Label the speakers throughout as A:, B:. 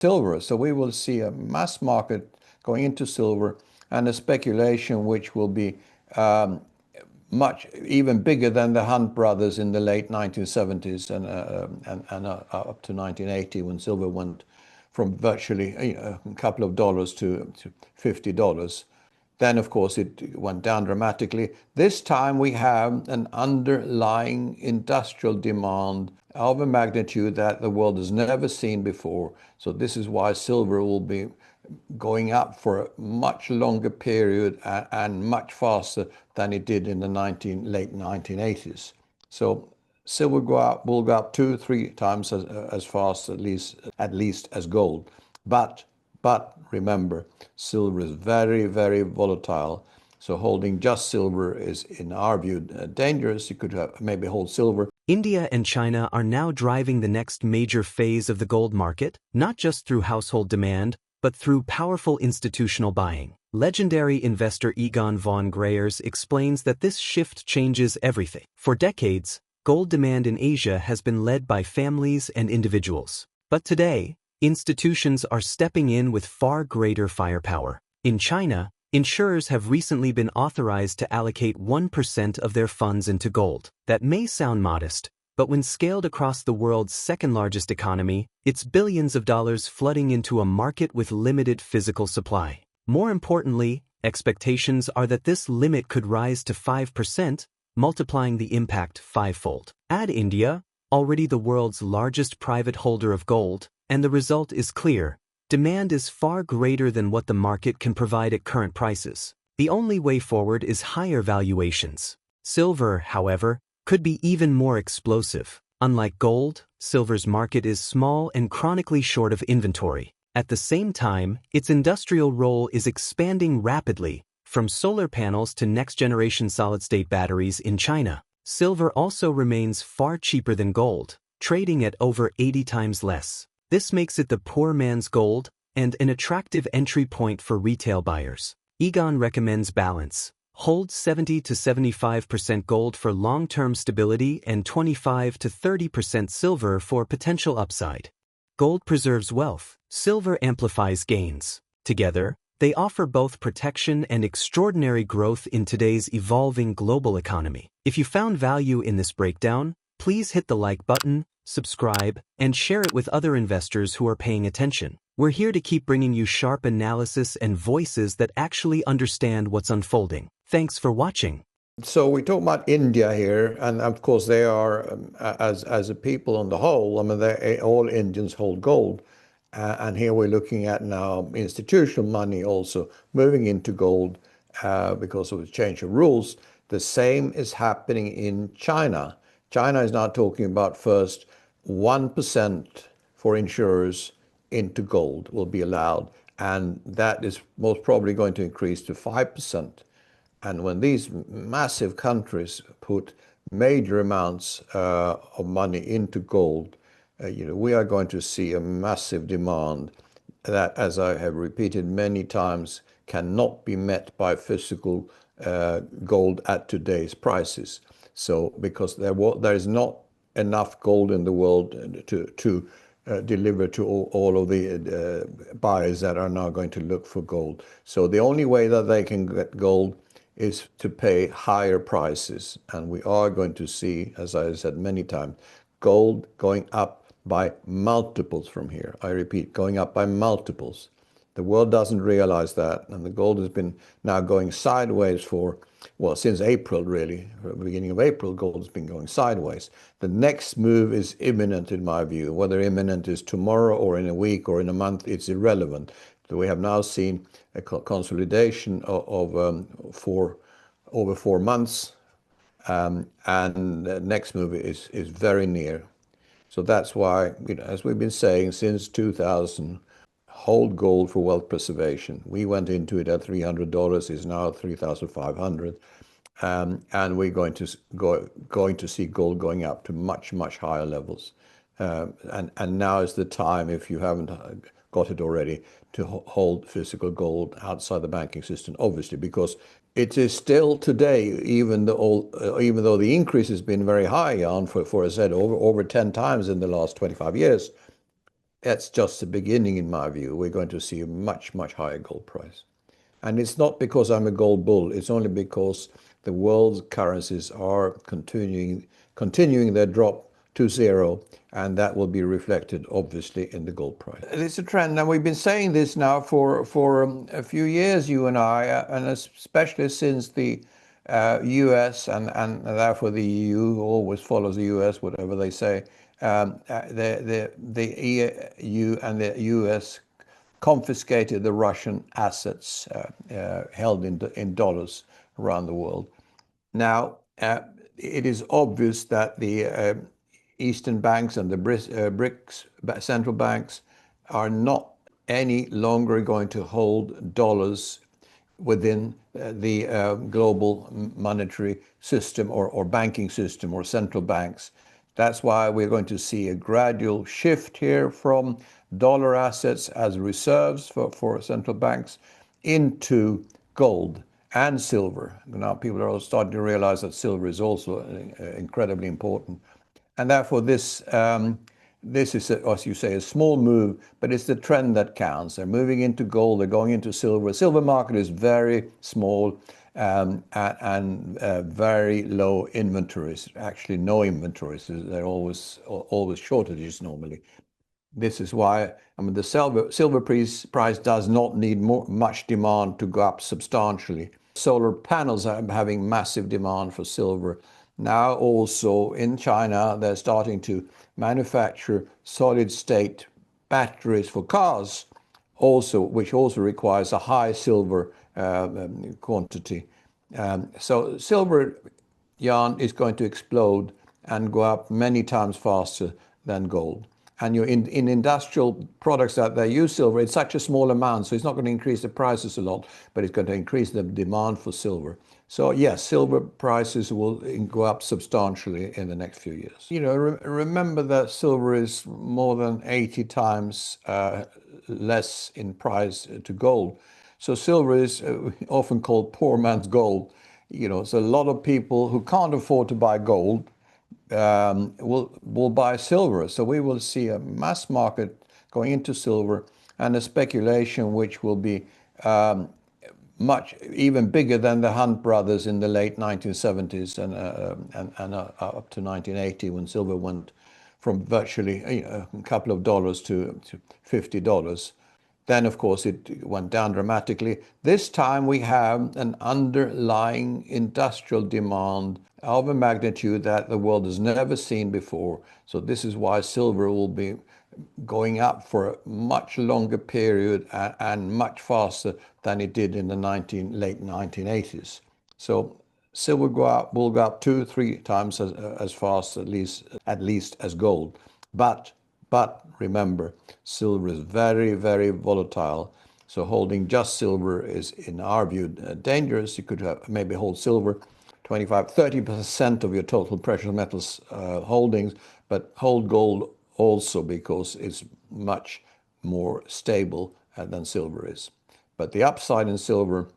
A: silver. So we will see a mass market going into silver and a speculation which will be much even bigger than the Hunt brothers in the late 1970s and up to 1980 when silver went from virtually a couple of dollars to $50. Then, of course, it went down dramatically. This time we have an underlying industrial demand of a magnitude that the world has never seen before. So this is why silver will be going up for a much longer period and much faster than it did in the late 1980s. So silver will go up 2, 3 times as fast, at least as gold. But remember, silver is very, very volatile. So holding just silver is, in our view, dangerous. You could maybe hold silver.
B: India and China are now driving the next major phase of the gold market, not just through household demand, but through powerful institutional buying. Legendary investor Egon von Greyerz explains that this shift changes everything. For decades, gold demand in Asia has been led by families and individuals. But today, institutions are stepping in with far greater firepower. In China, insurers have recently been authorized to allocate 1% of their funds into gold. That may sound modest, but when scaled across the world's second-largest economy, it's billions of dollars flooding into a market with limited physical supply. More importantly, expectations are that this limit could rise to 5%, multiplying the impact fivefold. Add India, already the world's largest private holder of gold, and the result is clear. Demand is far greater than what the market can provide at current prices. The only way forward is higher valuations. Silver, however, could be even more explosive. Unlike gold, silver's market is small and chronically short of inventory. At the same time, its industrial role is expanding rapidly, from solar panels to next-generation solid-state batteries in China. Silver also remains far cheaper than gold, trading at over 80 times less. This makes it the poor man's gold and an attractive entry point for retail buyers. Egon recommends balance. Hold 70 to 75% gold for long-term stability and 25 to 30% silver for potential upside. Gold preserves wealth, silver amplifies gains. Together, they offer both protection and extraordinary growth in today's evolving global economy. If you found value in this breakdown, please hit the like button, subscribe, and share it with other investors who are paying attention. We're here to keep bringing you sharp analysis and voices that actually understand what's unfolding. Thanks for watching.
A: So we talk about India here, and of course they are, as a people on the whole, I mean, all Indians hold gold. And here we're looking at now institutional money also moving into gold because of the change of rules. The same is happening in China. China is now talking about first 1% for insurers into gold will be allowed. And that is most probably going to increase to 5%. And when these massive countries put major amounts of money into gold, we are going to see a massive demand that, as I have repeated many times, cannot be met by physical gold at today's prices. So, because there is not enough gold in the world to deliver to all of the buyers that are now going to look for gold. So the only way that they can get gold is to pay higher prices. And we are going to see, as I said many times, gold going up by multiples from here. I repeat, going up by multiples. The world doesn't realize that, and the gold has been now going sideways for, well, since April, really. Beginning of April, gold has been going sideways. The next move is imminent, in my view. Whether imminent is tomorrow or in a week or in a month, it's irrelevant. So we have now seen a consolidation of over 4 months, and the next move is very near. So that's why, as we've been saying since 2000, hold gold for wealth preservation. We went into it at $300, is now $3,500, and we're going to see gold going up to much, much higher levels. And now is the time, if you haven't got it already, to hold physical gold outside the banking system, obviously, because it is still today, even though the increase has been very high, for as I said, over 10 times in the last 25 years, That's just the beginning, in my view. We're going to see a much, much higher gold price. And it's not because I'm a gold bull, it's only because the world's currencies are continuing their drop to zero, and that will be reflected obviously in the gold price. It's a trend, and we've been saying this now for a few years, you and I, and especially since the US and therefore the EU always follows the US, whatever they say. The EU and the US confiscated the Russian assets held in dollars around the world. Now, it is obvious that the Eastern banks and the BRICS central banks are not any longer going to hold dollars within the global monetary system or banking system or central banks. That's why we're going to see a gradual shift here from dollar assets as reserves for central banks into gold and silver. Now people are starting to realize that silver is also incredibly important. And therefore this is, as you say, a small move, but it's the trend that counts. They're moving into gold, they're going into silver. Silver market is very small and very low inventories. Actually, no inventories. They're always shortages normally. This is why, I mean, the silver price does not need much demand to go up substantially. Solar panels are having massive demand for silver. Now also in China, they're starting to manufacture solid state batteries for cars, which also requires a high silver quantity. So silver, Jan, is going to explode and go up many times faster than gold. And in industrial products that they use silver, it's such a small amount, so it's not going to increase the prices a lot, but it's going to increase the demand for silver. So yes, silver prices will go up substantially in the next few years. You know, remember that silver is more than 80 times less in price to gold. So silver is often called poor man's gold. You know, so a lot of people who can't afford to buy gold will buy silver. So we will see a mass market going into silver and a speculation which will be much even bigger than the Hunt brothers in the late 1970s and up to 1980 when silver went from virtually a couple of dollars to $50. Then, of course, it went down dramatically. This time we have an underlying industrial demand of a magnitude that the world has never seen before. So this is why silver will be going up for a much longer period and much faster than it did in the late 1980s. So silver will go up 2-3 times as fast, at least as gold. But remember, silver is very, very volatile. So holding just silver is, in our view, dangerous. You could maybe hold silver 25-30% of your total precious metals holdings, but hold gold also because it's much more stable than silver is. But the upside in silver,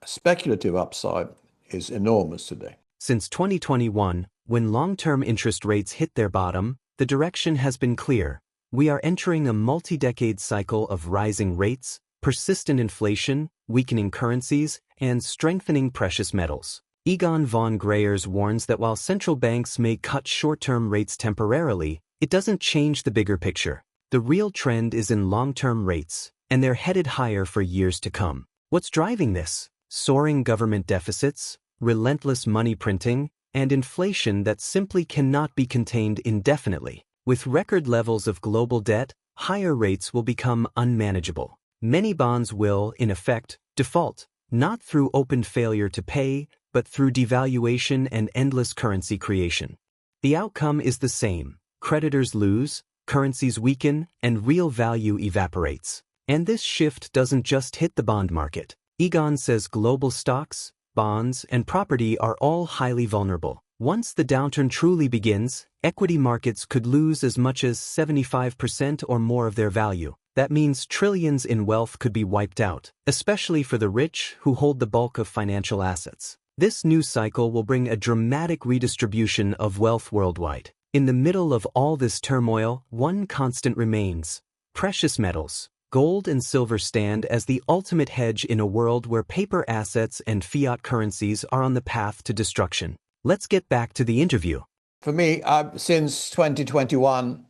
A: speculative upside, is enormous today.
B: Since 2021, when long-term interest rates hit their bottom, the direction has been clear. We are entering a multi-decade cycle of rising rates, persistent inflation, weakening currencies, and strengthening precious metals. Egon von Greyerz warns that while central banks may cut short-term rates temporarily, it doesn't change the bigger picture. The real trend is in long-term rates, and they're headed higher for years to come. What's driving this? Soaring government deficits, relentless money printing, and inflation that simply cannot be contained indefinitely. With record levels of global debt, higher rates will become unmanageable. Many bonds will, in effect, default, not through open failure to pay, but through devaluation and endless currency creation. The outcome is the same. Creditors lose, currencies weaken, and real value evaporates. And this shift doesn't just hit the bond market. Egon says global stocks, bonds, and property are all highly vulnerable. Once the downturn truly begins, equity markets could lose as much as 75% or more of their value. That means trillions in wealth could be wiped out, especially for the rich who hold the bulk of financial assets. This new cycle will bring a dramatic redistribution of wealth worldwide. In the middle of all this turmoil, one constant remains: Precious metals. Gold and silver stand as the ultimate hedge in a world where paper assets and fiat currencies are on the path to destruction. Let's get back to the interview.
A: For me, since 2021,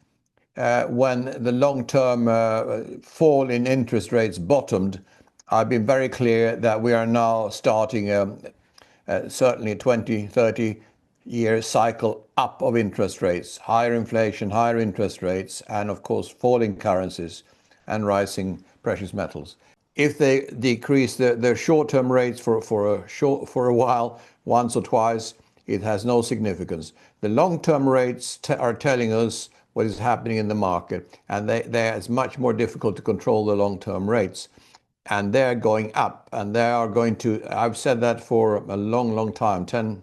A: when the long-term fall in interest rates bottomed, I've been very clear that we are now starting certainly a 20, 30-year cycle up of interest rates, higher inflation, higher interest rates, and of course falling currencies and rising precious metals. If they decrease their short-term rates for a while, once or twice, it has no significance. The long-term rates are telling us what is happening in the market, and it's much more difficult to control the long-term rates. And they're going up, and they are going to, I've said that for a long, long time, 10,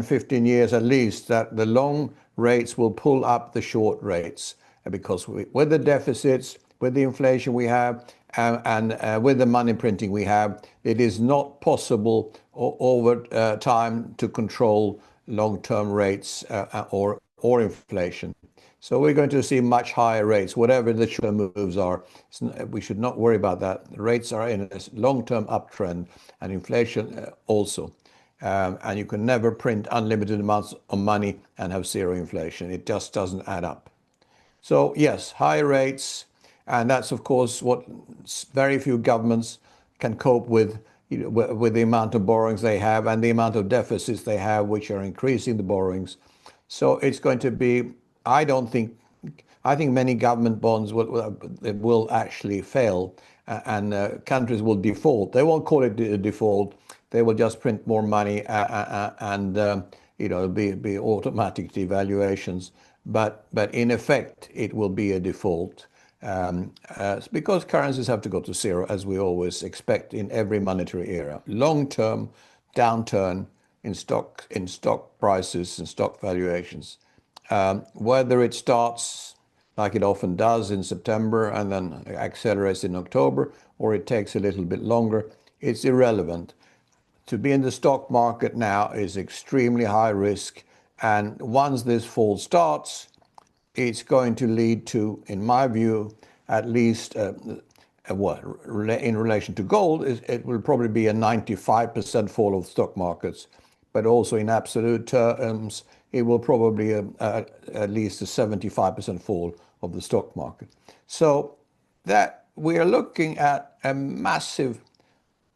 A: 15 years at least, that the long rates will pull up the short rates, because with the deficits, with the inflation we have, and with the money printing we have, it is not possible over time to control long-term rates or inflation. So we're going to see much higher rates, whatever the short-term moves are. We should not worry about that. The rates are in a long-term uptrend, and inflation also. And you can never print unlimited amounts of money and have zero inflation. It just doesn't add up. So yes, higher rates, and that's of course what very few governments can cope with, with the amount of borrowings they have and the amount of deficits they have, which are increasing the borrowings. So it's going to be, I think many government bonds will actually fail, and countries will default. They won't call it a default. They will just print more money, and it'll be automatic devaluations. But in effect, it will be a default, because currencies have to go to zero, as we always expect in every monetary era. Long-term downturn in stock prices and stock valuations. Whether it starts like it often does in September and then accelerates in October, or it takes a little bit longer, it's irrelevant. To be in the stock market now is extremely high risk, and once this fall starts, it's going to lead to, in my view, at least in relation to gold, it will probably be a 95% fall of stock markets, but also in absolute terms, it will probably at least a 75% fall of the stock market. So that we are looking at a massive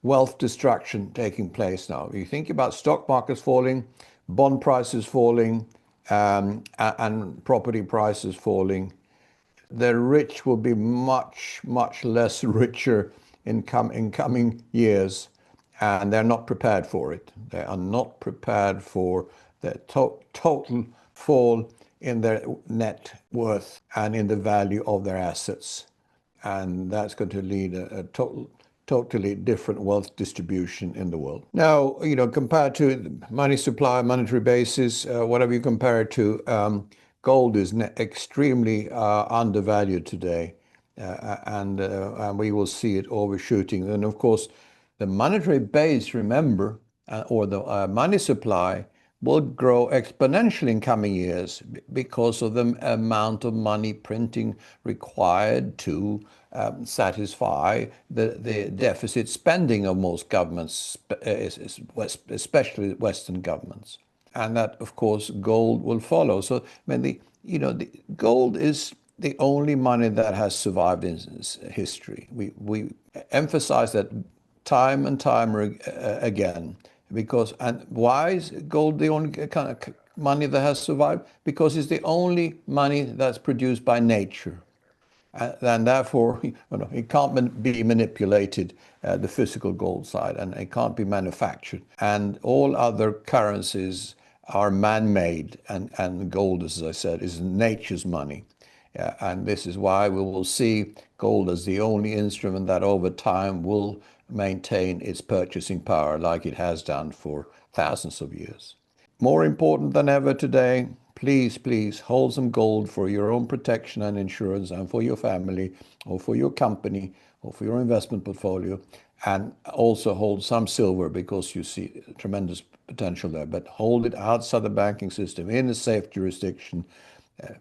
A: wealth destruction taking place now. You think about stock markets falling, bond prices falling, and property prices falling. The rich will be much, much less richer in coming years, and they're not prepared for it. They are not prepared for the total fall in their net worth and in the value of their assets. And that's going to lead a totally different wealth distribution in the world. Now, compared to money supply, monetary basis, whatever you compare it to, gold is extremely undervalued today, and we will see it overshooting. And of course, the monetary base, remember, or the money supply will grow exponentially in coming years because of the amount of money printing required to satisfy the deficit spending of most governments, especially Western governments. And that, of course, gold will follow. So, I mean, the gold is the only money that has survived in history. We emphasize that time and time again. And why is gold the only kind of money that has survived? Because it's the only money that's produced by nature. And therefore, it can't be manipulated, the physical gold side, and it can't be manufactured. And all other currencies are man-made, and gold, as I said, is nature's money. And this is why we will see gold as the only instrument that over time will maintain its purchasing power like it has done for thousands of years. More important than ever today, please hold some gold for your own protection and insurance, and for your family or for your company or for your investment portfolio, and also hold some silver because you see tremendous potential there, but hold it outside the banking system in a safe jurisdiction,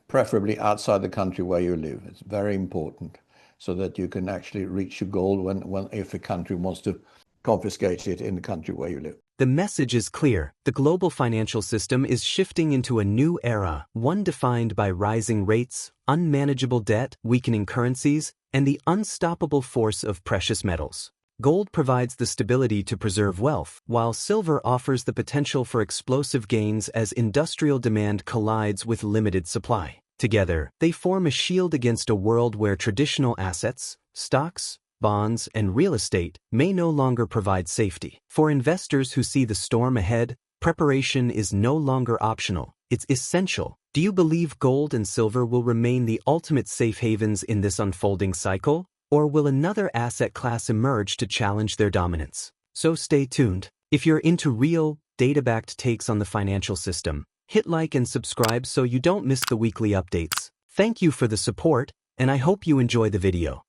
A: preferably outside the country where you live. It's very important so that you can actually reach your goal if a country wants to confiscate it in the country where you live.
B: The message is clear. The global financial system is shifting into a new era, one defined by rising rates, unmanageable debt, weakening currencies, and the unstoppable force of precious metals. Gold provides the stability to preserve wealth, while silver offers the potential for explosive gains as industrial demand collides with limited supply. Together, they form a shield against a world where traditional assets, stocks, bonds, and real estate may no longer provide safety. For investors who see the storm ahead, preparation is no longer optional, it's essential. Do you believe gold and silver will remain the ultimate safe havens in this unfolding cycle? Or will another asset class emerge to challenge their dominance? So stay tuned. If you're into real, data-backed takes on the financial system, hit like and subscribe so you don't miss the weekly updates. Thank you for the support, and I hope you enjoy the video.